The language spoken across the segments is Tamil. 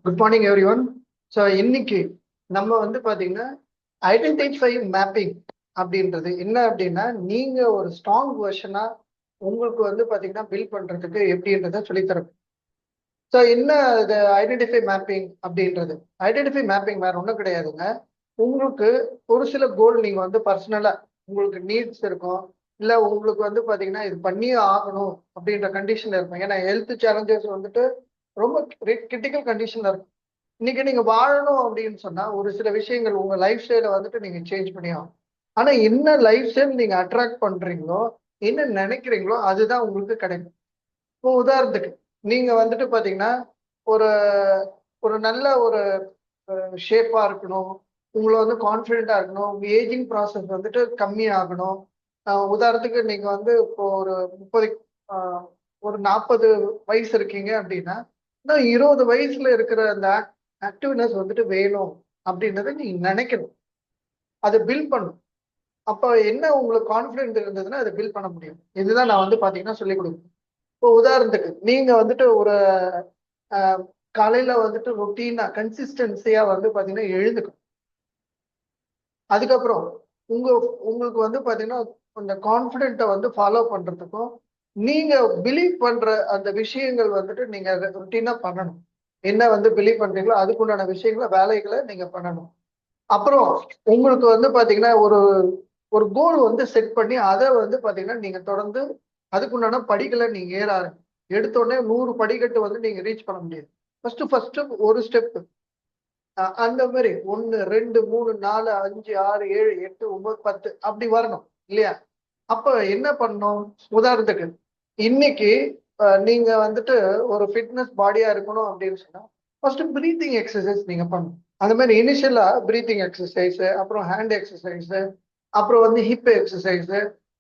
Good morning every one. So இன்னைக்கு நம்ம வந்து பார்த்தீங்கன்னா ஐடென்டிஃபை மேப்பிங் அப்படின்றது என்ன அப்படின்னா, நீங்க ஒரு ஸ்ட்ராங் வெர்ஷனா உங்களுக்கு வந்து பார்த்தீங்கன்னா பில்ட் பண்றதுக்கு எப்படின்றத சொல்லித்தரோம். ஸோ என்ன இது ஐடென்டிஃபை மேப்பிங் அப்படின்றது? ஐடென்டிஃபை மேப்பிங் வேற ஒன்றும் கிடையாதுங்க. உங்களுக்கு ஒரு சில கோல் நீங்க வந்து பர்சனலா உங்களுக்கு நீட்ஸ் இருக்கும். இல்ல உங்களுக்கு வந்து பாத்தீங்கன்னா இது பண்ணியே ஆகணும் அப்படின்ற கண்டிஷன்ல இருக்கும். ஏன்னா ஹெல்த் சேலஞ்சஸ் வந்துட்டு ரொம்ப கிரிட்டிக்கல் கண்டிஷன்ல இருக்கும். இன்னைக்கு நீங்க வாழணும் அப்படின்னு சொன்னா ஒரு சில விஷயங்கள் உங்க லைஃப் ஸ்டைல வந்துட்டு நீங்க சேஞ்ச் பண்ணி ஆகணும். ஆனா என்ன லைஃப் ஸ்டைல் நீங்க அட்ராக்ட் பண்றீங்களோ, என்ன நினைக்கிறீங்களோ அதுதான் உங்களுக்கு கிடைக்கும். இப்போ உதாரணத்துக்கு நீங்க வந்துட்டு பாத்தீங்கன்னா ஒரு ஒரு நல்ல ஒரு ஷேப்பா இருக்கணும். உங்கள வந்து கான்ஃபிடென்ட்டா இருக்கணும். உங்க ஏஜிங் ப்ராசஸ் வந்துட்டு கம்மியாகணும். உதாரணத்துக்கு நீங்க வந்து இப்போ ஒரு 30 அ ஒரு 40 வயசு இருக்கீங்க அப்படின்னா, இன்னும் 20 வயசுல இருக்கிற அந்த ஆக்டிவ்னஸ் வந்துட்டு வேணும் அப்படின்றத நீங்க நினைக்கணும். அத பில்ட் பண்ணணும். அப்ப என்ன உங்களுக்கு கான்ஃபிடென்ட் இருந்ததுன்னா, அத பில்ட் பண்ண முடியும். இதுதான் நான் வந்து பார்த்தீங்கன்னா சொல்லிக் குடுப்பேன். இப்போ உதாரணத்துக்கு நீங்க வந்துட்டு ஒரு அ காலையில வந்துட்டு ரொட்டீனா கன்சிஸ்டன்சியா வந்து பார்த்தீங்கன்னா எழுந்துக்கணும். அதுக்கப்புறம் உங்க உங்களுக்கு வந்து பாத்தீங்கன்னா அந்த கான்பிடென்ட்டை வந்து ஃபாலோ பண்றதுக்கும் நீங்க பிலீவ் பண்ற அந்த விஷயங்கள் வந்துட்டு நீங்க ருட்டீனா பண்ணணும். என்ன வந்து பிலீவ் பண்றீங்களோ அதுக்குண்டான விஷயங்களை வேலைகளை நீங்க பண்ணணும். அப்புறம் உங்களுக்கு வந்து பாத்தீங்கன்னா ஒரு ஒரு கோல் வந்து செட் பண்ணி அதை வந்து பாத்தீங்கன்னா நீங்க தொடர்ந்து அதுக்குண்டான படிகளை நீங்க ஏற ஆரம்பிங்க. எடுத்த உடனே 100 படிக்கட்டு வந்து நீங்க ரீச் பண்ண முடியாது. ஃபர்ஸ்ட் ஒரு ஸ்டெப். அந்த மாதிரி 1 2 3 4 5 6 7 8 9 10 அப்படி வரணும் இல்லையா? அப்ப என்ன பண்ணணும்? உதாரணத்துக்கு இன்னைக்கு நீங்க வந்துட்டு ஒரு ஃபிட்னஸ் பாடியா இருக்கணும் அப்படின்னு சொன்னா ஃபர்ஸ்ட் பிரீத்திங் எக்ஸசைஸ் நீங்க பண்ணணும். அந்த மாதிரி இனிஷியலா பிரீத்திங் எக்ஸசைஸ், அப்புறம் ஹேண்ட் எக்ஸசைஸ், அப்புறம் வந்து ஹிப் எக்ஸசைஸ்,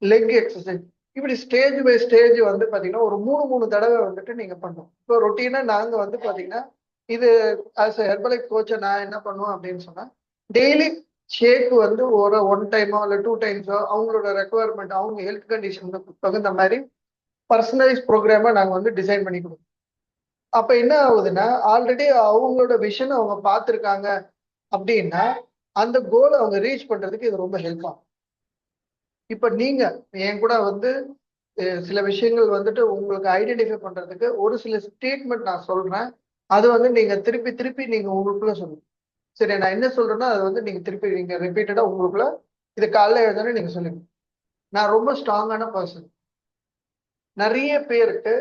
லெக் எக்ஸசைஸ், இப்படி ஸ்டேஜ் பை ஸ்டேஜ் வந்து பாத்தீங்கன்னா ஒரு 3 தடவை வந்துட்டு நீங்க பண்ணணும். இப்போ ரொட்டீனா நாங்க வந்து பாத்தீங்கன்னா இது ஆஸ் ஹெர்பலைஃப் கோச்சை நான் என்ன பண்ணுவேன் அப்படின்னு சொன்னா டெய்லி ஷேக் வந்து ஒரு ஒன் டைமோ இல்லை 2 டைம்ஸோ அவங்களோட ரெக்குவயர்மெண்ட் அவங்க ஹெல்த் கண்டிஷனுக்கு தகுந்த மாதிரி பர்சனலைஸ் ப்ரோக்ராமை நாங்கள் வந்து டிசைன் பண்ணி கொடுப்போம். அப்ப என்ன ஆகுதுன்னா ஆல்ரெடி அவங்களோட விஷன் அவங்க பார்த்துருக்காங்க அப்படின்னா அந்த கோலை அவங்க ரீச் பண்றதுக்கு இது ரொம்ப ஹெல்ப் ஆகும். இப்ப நீங்க என் கூட வந்து சில விஷயங்கள் வந்துட்டு உங்களுக்கு ஐடென்டிஃபை பண்றதுக்கு ஒரு சில ஸ்டேட்மெண்ட் நான் சொல்றேன். அது வந்து நீங்க திருப்பி திருப்பி நீங்க உங்களுக்குள்ள சொல்லுங்க. சரி, நான் என்ன சொல்றேன்னா அது வந்து நீங்க திருப்பி நீங்க ரிப்பீட்டடா உங்களுக்குள்ள இது காலைல எழுந்தோடனே நீங்க சொல்லுங்க. நான் ரொம்ப ஸ்ட்ராங்கான பர்சன். நிறைய பேருக்கு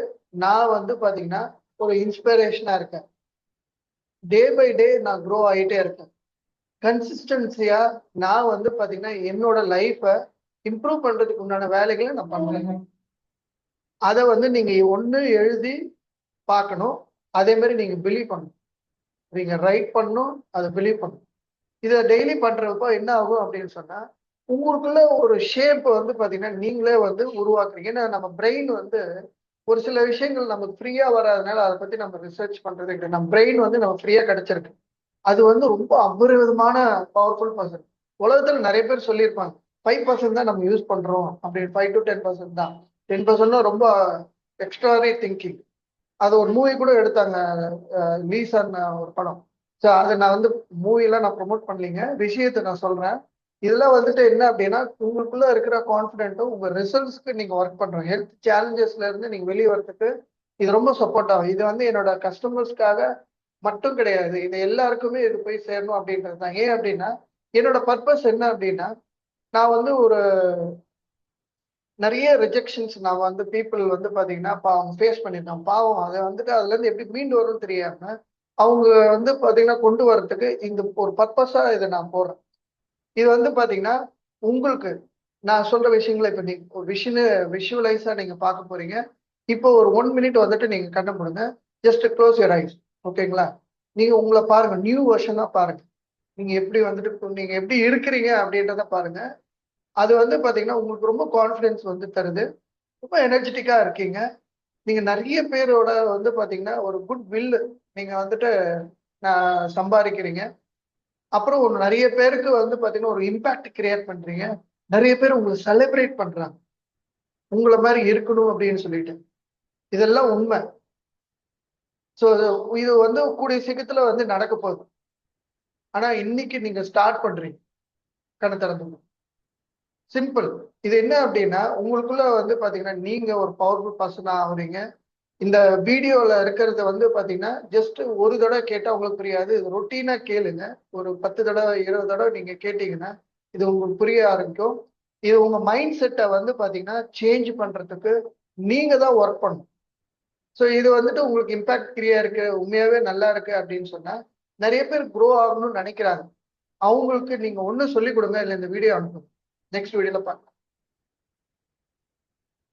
நான் வந்து பாத்தீங்கன்னா ஒரு இன்ஸ்பிரேஷனா இருக்கேன். டே பை டே நான் க்ரோ ஆகிட்டே இருக்கேன். கன்சிஸ்டன்சியா நான் வந்து பாத்தீங்கன்னா என்னோட லைஃபை இம்ப்ரூவ் பண்றதுக்கு உண்டான வேலைகளை நான் பண்றேன். அதை வந்து நீங்க ஒண்ணு எழுதி பார்க்கணும். அதே மாதிரி நீங்க பிலீவ் பண்ணணும். நீங்க ரைட் பண்ணணும், அதை பிலீவ் பண்ணணும். இதை டெய்லி பண்றப்போ என்ன ஆகும் அப்படின்னு சொன்னா உங்களுக்குள்ள ஒரு ஷேப் வந்து பாத்தீங்கன்னா நீங்களே வந்து உருவாக்குறீங்க. ஏன்னா நம்ம பிரெயின் வந்து ஒரு சில விஷயங்கள் நமக்கு ஃப்ரீயா வராதனால அதை பத்தி நம்ம ரிசர்ச் பண்றது கிடையாது. நம்ம பிரெயின் வந்து நம்ம ஃப்ரீயா கிடைச்சிருக்கு. அது வந்து ரொம்ப அபரிவிதமான பவர்ஃபுல் பர்சன். உலகத்துல நிறைய பேர் சொல்லியிருப்பாங்க 5% தான் நம்ம யூஸ் பண்றோம் அப்படின்னு. 5 to 10% தான். 10% ரொம்ப எக்ஸ்ட்ராரி திங்கிங். அது ஒரு மூவி கூட எடுத்தாங்க. லீசன் ஒரு படம். ஸோ அதை நான் வந்து மூவிலாம் நான் ப்ரொமோட் பண்ணலீங்க. விஷயத்தை நான் சொல்றேன். இதெல்லாம் வந்துட்டு என்ன அப்படின்னா உங்களுக்குள்ள இருக்கிற கான்ஃபிடென்ட்டும் உங்க ரிசல்ட்ஸ்க்கு நீங்க ஒர்க் பண்றோம். ஹெல்த் சேலஞ்சஸ்ல இருந்து நீங்க வெளியே வரதுக்கு இது ரொம்ப சப்போர்ட் ஆகும். இது வந்து என்னோட கஸ்டமர்ஸ்க்காக மட்டும் கிடையாது. இது எல்லாருக்குமே இது போய் சேரணும் அப்படின்றது தான். ஏன் அப்படின்னா என்னோட பர்பஸ் என்ன அப்படின்னா நான் வந்து ஒரு நிறைய ரிஜெக்ஷன்ஸ் நான் வந்து பீப்புள் வந்து பாத்தீங்கன்னா அவங்க ஃபேஸ் பண்ணியிருக்காங்க. பாவம் அதை வந்துட்டு அதுல இருந்து எப்படி மீண்டு வரும்னு தெரியாம அவங்க வந்து பாத்தீங்கன்னா கொண்டு வரதுக்கு இந்த ஒரு பர்பஸா இதை நான் போடுறேன். இது வந்து பாத்தீங்கன்னா உங்களுக்கு நான் சொல்ற விஷயங்களை இப்ப நீங்க ஒரு விஷுவலைஸா நீங்க பார்க்க போறீங்க. இப்போ ஒரு 1 மினிட் வந்துட்டு நீங்க கண்ண மூடுங்க. Just close your eyes. ஓகேங்களா? நீங்க உங்களை பாருங்க. நியூ வெர்ஷனா பாருங்க. நீங்க எப்படி வந்துட்டு நீங்க எப்படி இருக்கிறீங்க அப்படின்றத பாருங்க. அது வந்து பாத்தீங்கன்னா உங்களுக்கு ரொம்ப கான்ஃபிடன்ஸ் வந்து தருது. ரொம்ப எனர்ஜெட்டிக்கா இருக்கீங்க. நீங்க நிறைய பேரோட வந்து பாத்தீங்கன்னா ஒரு குட் வில் நீங்க வந்துட்டு சம்பாதிக்கிறீங்க. அப்புறம் ஒரு நிறைய பேருக்கு வந்து பாத்தீங்கன்னா ஒரு இம்பாக்ட் கிரியேட் பண்றீங்க. நிறைய பேர் உங்களை செலிப்ரேட் பண்றாங்க. உங்களை மாதிரி இருக்கணும் அப்படின்னு சொல்லிட்டு. இதெல்லாம் உண்மை. ஸோ இது வந்து கூடிய சீக்கிரத்துல வந்து நடக்க போகுது. ஆனா இன்னைக்கு நீங்க ஸ்டார்ட் பண்றீங்க. கண்ணு திறந்து சிம்பிள். இது என்ன அப்படின்னா உங்களுக்குள்ள வந்து பாத்தீங்கன்னா நீங்க ஒரு பவர்ஃபுல் பர்சனா ஆகுறீங்க. இந்த வீடியோல இருக்கிறத வந்து பாத்தீங்கன்னா ஜஸ்ட் ஒரு தடவை கேட்டா உங்களுக்கு புரியாது. இது ரொட்டீனா கேளுங்க. ஒரு 10 தடவை 20 தடவை நீங்க கேட்டீங்கன்னா இது உங்களுக்கு புரிய ஆரம்பிக்கும். இது உங்க மைண்ட் செட்டை வந்து பாத்தீங்கன்னா சேஞ்ச் பண்றதுக்கு நீங்க தான் ஒர்க் பண்ணணும். ஸோ இது வந்துட்டு உங்களுக்கு இம்பாக்ட் கிரியா இருக்கு, உண்மையாவே நல்லா இருக்கு அப்படின்னு சொன்னா நிறைய பேர் க்ரோ ஆகணும்னு நினைக்கிறாங்க. அவங்களுக்கு நீங்க ஒண்ணு சொல்லிக் கொடுங்க, இல்லை இந்த வீடியோ அனுப்புங்க. நெக்ஸ்ட் வீடியோல பார்க்கலாம்.